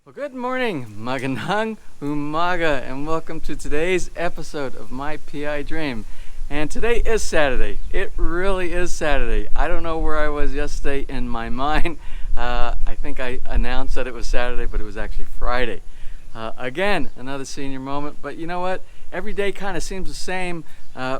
Well, good morning, magandang umaga, and welcome to today's episode of My PI Dream. And today is Saturday. It really is Saturday. I don't know where I was yesterday in my mind. I think I announced that it was Saturday, but it was actually Friday. Again, another senior moment, but you know what? Every day kind of seems the same.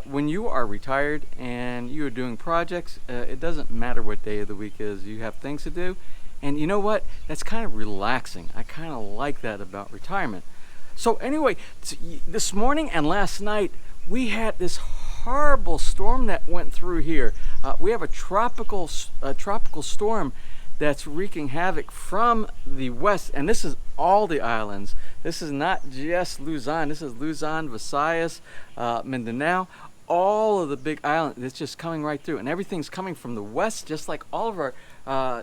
When you are retired and you are doing projects, it doesn't matter what day of the week is. You have things to do. And you know what? That's kind of relaxing. I kind of like that about retirement. So anyway, this morning and last night, we had this horrible storm that went through here. We have a tropical storm that's wreaking havoc from the west. And this is all the islands. This is not just Luzon. This is Luzon, Visayas, Mindanao. All of the big islands, it's just coming right through. And everything's coming from the west, just like all of our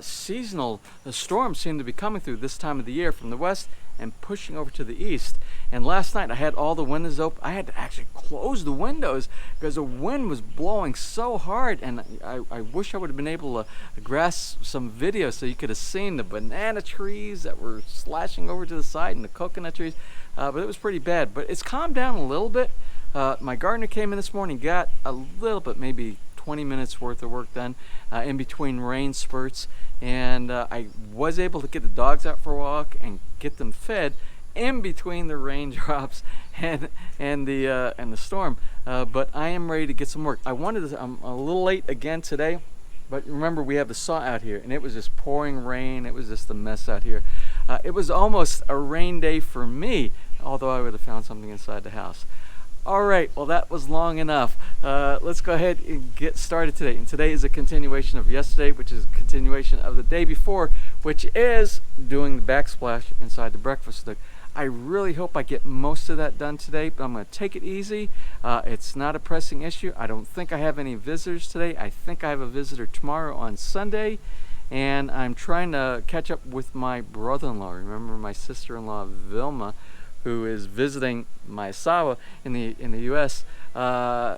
seasonal storms seem to be coming through this time of the year from the west and pushing over to the east. And last night I had all the windows open. I had to actually close the windows because the wind was blowing so hard, and I wish I would have been able to grasp some video so you could have seen the banana trees that were slashing over to the side and the coconut trees, but it was pretty bad. But it's calmed down a little bit. My gardener came in this morning, got a little bit, maybe 20 minutes worth of work done in between rain spurts, and I was able to get the dogs out for a walk and get them fed in between the raindrops and the storm. But I am ready to get some work. I'm a little late again today, but remember we have the saw out here, and it was just pouring rain. It was just a mess out here. It was almost a rain day for me, although I would have found something inside the house. All right, well, that was long enough. Let's go ahead and get started today. And today is a continuation of yesterday, which is a continuation of the day before, which is doing the backsplash inside the breakfast nook. I really hope I get most of that done today, but I'm going to take it easy. It's not a pressing issue. I don't think I have any visitors today. I think I have a visitor tomorrow on Sunday, and I'm trying to catch up with my brother-in-law. Remember my sister-in-law, Vilma, who is visiting my asawa in the U.S.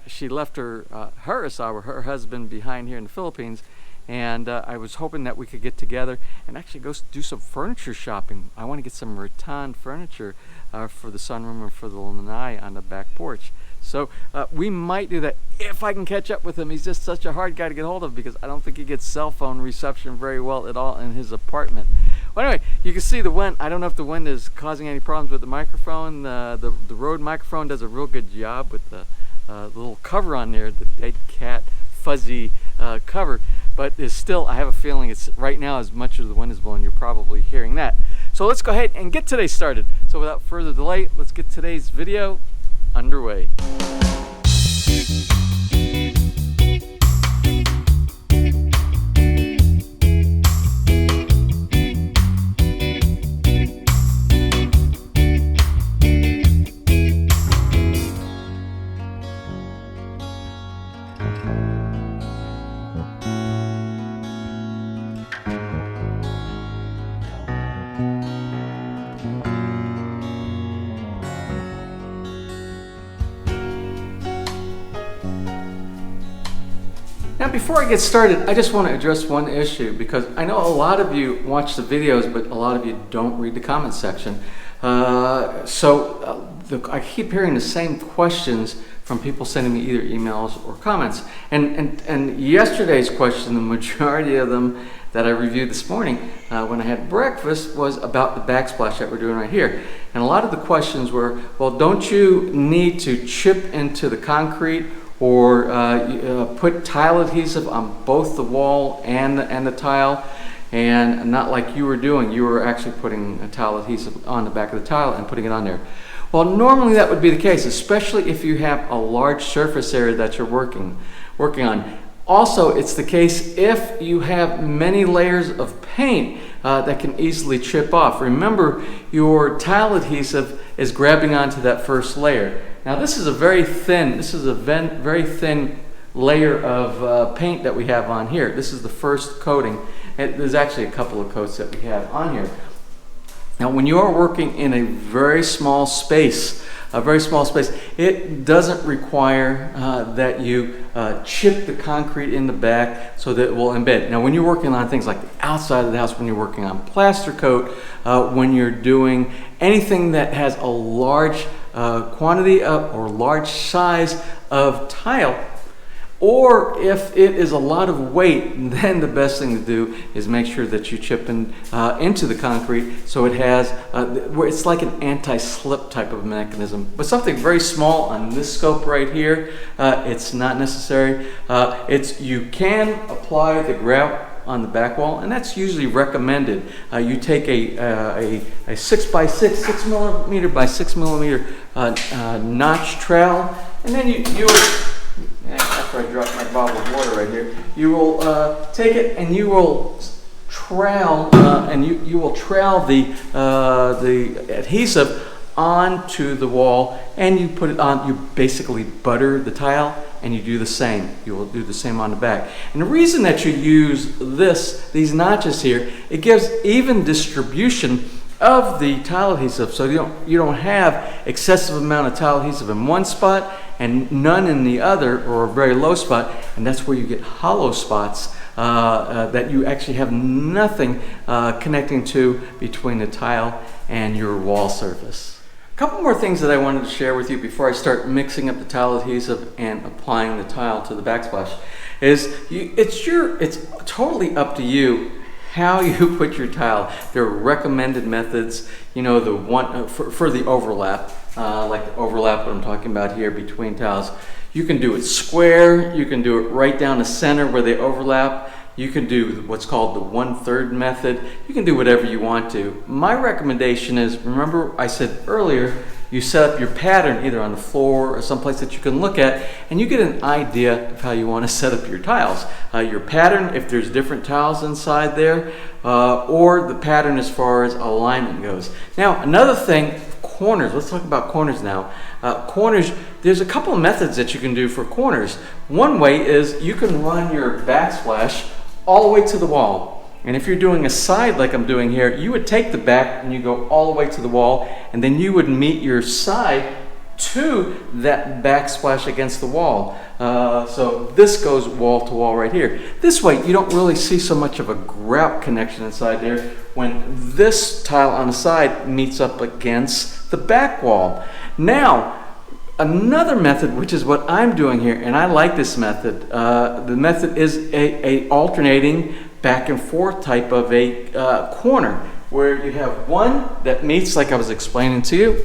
She left her asawa, her husband, behind here in the Philippines, and I was hoping that we could get together and actually go do some furniture shopping. I want to get some rattan furniture for the sunroom and for the lanai on the back porch. So we might do that if I can catch up with him. He's just such a hard guy to get hold of because I don't think he gets cell phone reception very well at all in his apartment. Well, anyway, you can see the wind. I don't know if the wind is causing any problems with the microphone. The Rode microphone does a real good job with the little cover on there, the dead cat fuzzy cover. But it's still, I have a feeling it's right now, as much as the wind is blowing, you're probably hearing that. So let's go ahead and get today started. So without further delay, let's get today's video underway. Now, before I get started, I just want to address one issue because I know a lot of you watch the videos, but a lot of you don't read the comment section. I keep hearing the same questions from people sending me either emails or comments. And yesterday's question, the majority of them that I reviewed this morning when I had breakfast, was about the backsplash that we're doing right here. And a lot of the questions were, well, don't you need to chip into the concrete or put tile adhesive on both the wall and the tile? And not like you were doing. You were actually putting a tile adhesive on the back of the tile and putting it on there. Well, normally that would be the case, especially if you have a large surface area that you're working on. Also, it's the case if you have many layers of paint that can easily chip off. Remember, your tile adhesive is grabbing onto that first layer. Now, this is a very thin layer of paint that we have on here. This is the first coating. And there's actually a couple of coats that we have on here. Now, when you are working in a very small space, a very small space. It doesn't require that you chip the concrete in the back so that it will embed. Now, when you're working on things like the outside of the house, when you're working on plaster coat, when you're doing anything that has a large quantity of, or large size of tile, or if it is a lot of weight, then the best thing to do is make sure that you chip into the concrete so it has, where it's like an anti-slip type of mechanism. But something very small on this scope right here, it's not necessary. You can apply the grout on the back wall, and that's usually recommended. You take a 6x6, 6 millimeter by 6 millimeter notch trowel, and then you after I drop my bottle of water right here, you will take it and you will trowel you will trowel the adhesive onto the wall, and you put it on. You basically butter the tile, and you do the same. You will do the same on the back. And the reason that you use these notches here, it gives even distribution of the tile adhesive, so you don't have excessive amount of tile adhesive in one spot and none in the other, or a very low spot, and that's where you get hollow spots that you actually have nothing connecting to between the tile and your wall surface. A couple more things that I wanted to share with you before I start mixing up the tile adhesive and applying the tile to the backsplash is it's totally up to you how you put your tile. There are recommended methods, the one for the overlap, like the overlap that I'm talking about here between tiles. You can do it square, you can do it right down the center where they overlap. You can do what's called the 1/3 method. You can do whatever you want to. My recommendation is, remember I said earlier, you set up your pattern either on the floor or someplace that you can look at, and you get an idea of how you want to set up your tiles. Your pattern, if there's different tiles inside there, or the pattern as far as alignment goes. Now, another thing, corners. Let's talk about corners now. Corners, there's a couple of methods that you can do for corners. One way is you can run your backsplash all the way to the wall. And if you're doing a side like I'm doing here, you would take the back and you go all the way to the wall, and then you would meet your side to that backsplash against the wall. So this goes wall to wall right here. This way you don't really see so much of a grout connection inside there when this tile on the side meets up against the back wall. Now, another method, which is what I'm doing here, and I like this method, the method is a alternating back and forth type of a corner, where you have one that meets, like I was explaining to you.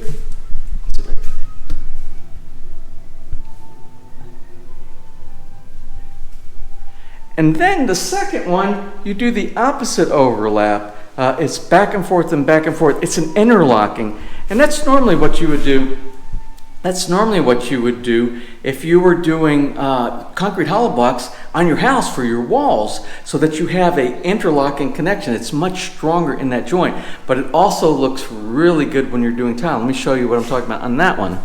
And then the second one, you do the opposite overlap. It's back and forth and back and forth. It's an interlocking. And that's normally what you would do. That's normally what you would do if you were doing concrete hollow blocks on your house for your walls, so that you have an interlocking connection. It's much stronger in that joint, but it also looks really good when you're doing tile. Let me show you what I'm talking about on that one.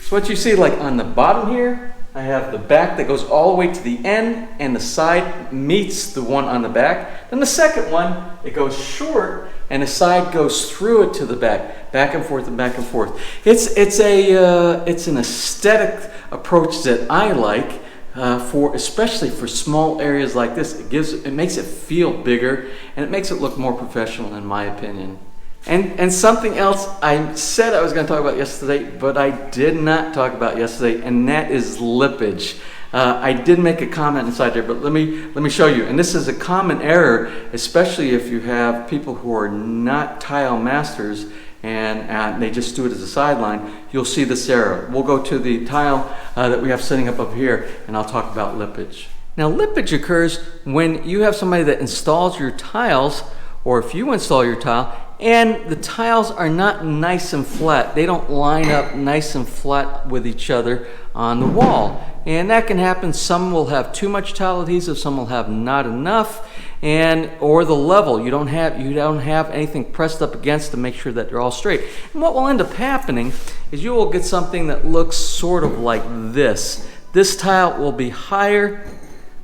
So what you see, like on the bottom here, I have the back that goes all the way to the end, and the side meets the one on the back. Then the second one, it goes short, and the side goes through it to the back and forth and back and forth. It's an aesthetic approach that I like, especially for small areas like this. It makes it feel bigger, and it makes it look more professional, in my opinion. And something else I said I was going to talk about yesterday, but I did not talk about yesterday, and that is lippage. I did make a comment inside there, but let me show you. And this is a common error, especially if you have people who are not tile masters and they just do it as a sideline. You'll see this error. We'll go to the tile that we have sitting up here, and I'll talk about lippage. Now, lippage occurs when you have somebody that installs your tiles, or if you install your tile, and the tiles are not nice and flat. They don't line up nice and flat with each other on the wall. And that can happen. Some will have too much tile adhesive, some will have not enough, or the level. You don't have anything pressed up against to make sure that they're all straight. And what will end up happening is you will get something that looks sort of like this. This tile will be higher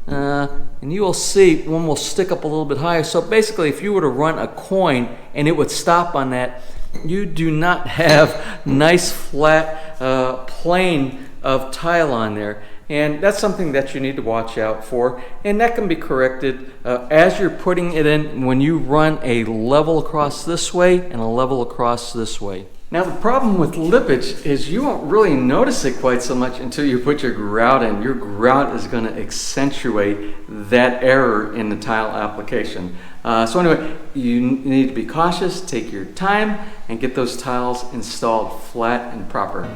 and you will see one will stick up a little bit higher. So basically, if you were to run a coin and it would stop on that, you do not have nice flat plane of tile on there. And that's something that you need to watch out for, and that can be corrected as you're putting it in when you run a level across this way and a level across this way. Now the problem with lippage is you won't really notice it quite so much until you put your grout in. Your grout is going to accentuate that error in the tile application. So anyway, you need to be cautious, take your time, and get those tiles installed flat and proper.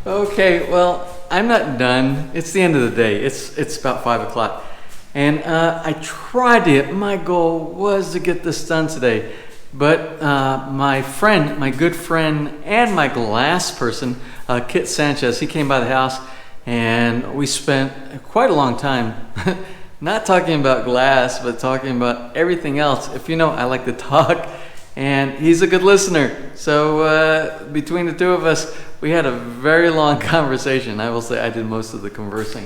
Okay, well, I'm not done. It's the end of the day. It's about 5 o'clock. And I tried it. My goal was to get this done today. But my friend, my good friend, and my glass person, Kit Sanchez, he came by the house and we spent quite a long time not talking about glass, but talking about everything else. If you know, I like to talk. And he's a good listener. So between the two of us, we had a very long conversation. I will say I did most of the conversing.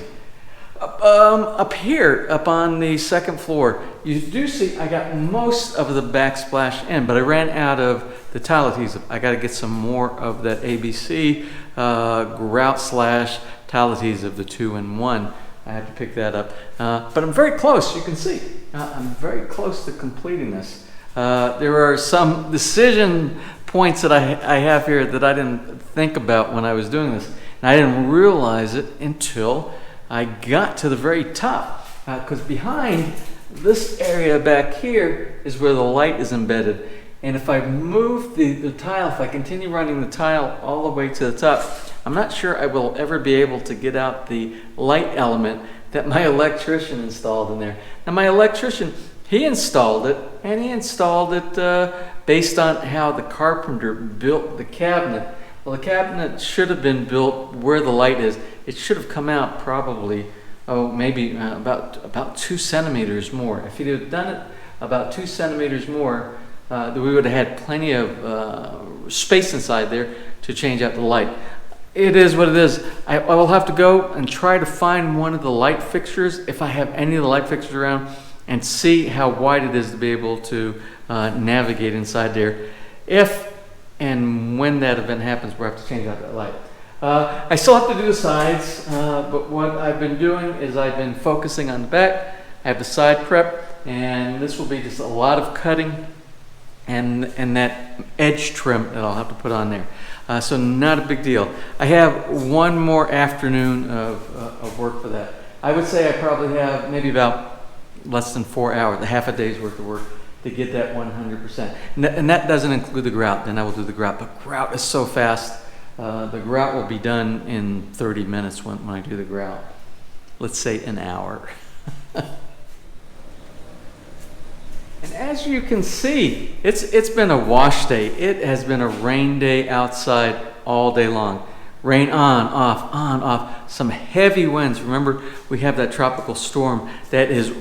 Up here, up on the second floor, you do see I got most of the backsplash in, but I ran out of the tile adhesive. I got to get some more of that ABC grout slash tile adhesive, the 2-in-1. I had to pick that up. But I'm very close, you can see. I'm very close to completing this. There are some decision points that I have here that I didn't think about when I was doing this. And I didn't realize it until I got to the very top. Because behind this area back here is where the light is embedded. And if I move the tile, if I continue running the tile all the way to the top, I'm not sure I will ever be able to get out the light element that my electrician installed in there. Now my electrician, he installed it, and he installed it based on how the carpenter built the cabinet. Well, the cabinet should have been built where the light is. It should have come out probably, maybe about 2 centimeters more. If he'd have done it about 2 centimeters more, we would have had plenty of space inside there to change out the light. It is what it is. I will have to go and try to find one of the light fixtures, if I have any of the light fixtures around, and see how wide it is to be able to navigate inside there. If and when that event happens, we'll have to change out that light. I still have to do the sides, but what I've been doing is I've been focusing on the back. I have the side prep, and this will be just a lot of cutting and that edge trim that I'll have to put on there. So not a big deal. I have one more afternoon of work for that. I would say I probably have maybe about less than 4 hours, half a day's worth of work to get that 100%. And that doesn't include the grout. Then I will do the grout. But grout is so fast. The grout will be done in 30 minutes when I do the grout. Let's say an hour. And as you can see, it's been a wash day. It has been a rain day outside all day long. Rain on, off. Some heavy winds. Remember, we have that tropical storm that is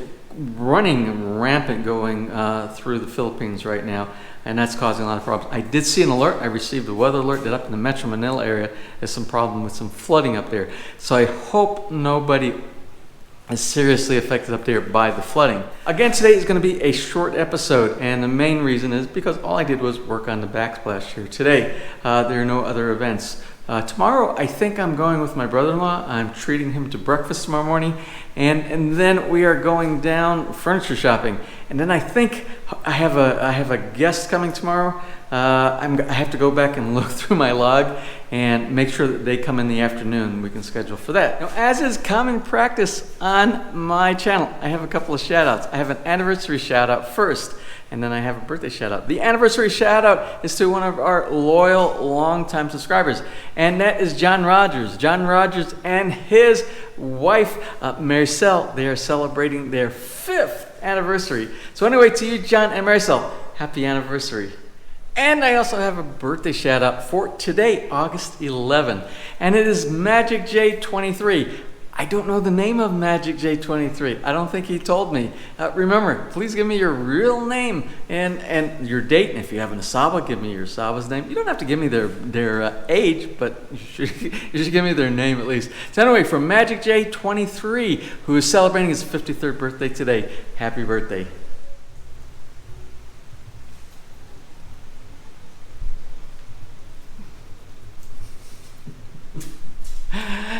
running rampant going through the Philippines right now, and that's causing a lot of problems. I did see an alert. I received a weather alert that up in the Metro Manila area there's some problem with some flooding up there. So I hope nobody is seriously affected up there by the flooding. Again, today is going to be a short episode, and the main reason is because all I did was work on the backsplash here today. There are no other events. Tomorrow, I think I'm going with my brother-in-law. I'm treating him to breakfast tomorrow morning, and then we are going down furniture shopping. And then I think I have a guest coming tomorrow. I have to go back and look through my log and make sure that they come in the afternoon. We can schedule for that. Now, as is common practice on my channel, I have a couple of shout outs. I have an anniversary shout out first, and then I have a birthday shout out. The anniversary shout out is to one of our loyal, longtime subscribers, and that is John Rogers. John Rogers and his wife, Maricel, they are celebrating their 5th anniversary. So anyway, to you, John and Maricel, happy anniversary. And I also have a birthday shout out for today, August 11, and it is Magic J23. I don't know the name of Magic J23. I don't think he told me. Remember, please give me your real name and your date. And if you have an Asaba, give me your Asaba's name. You don't have to give me their age, but you should give me their name at least. So anyway, from Magic J23, who is celebrating his 53rd birthday today, happy birthday.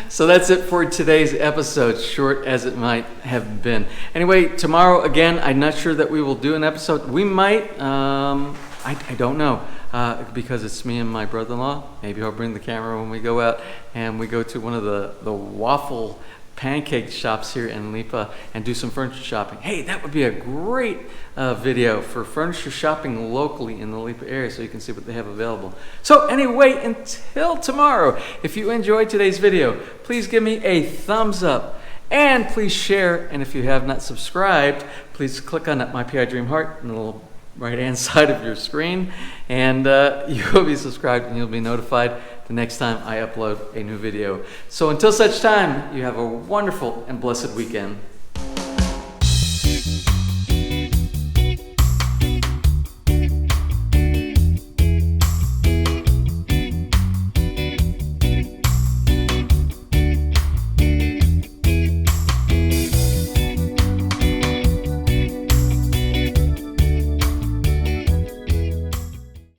So that's it for today's episode, short as it might have been. Anyway, tomorrow, again, I'm not sure that we will do an episode. We might, I don't know, because it's me and my brother-in-law. Maybe I'll bring the camera when we go out and we go to one of the waffle pancake shops here in Lipa and do some furniture shopping. Hey, that would be a great video for furniture shopping locally in the Lipa area, so you can see what they have available. So anyway, until tomorrow, if you enjoyed today's video, please give me a thumbs up and please share. And if you have not subscribed, please click on that My PI Dream Heart in the little right hand side of your screen, and you'll be subscribed and you'll be notified the next time I upload a new video. So until such time, you have a wonderful and blessed weekend.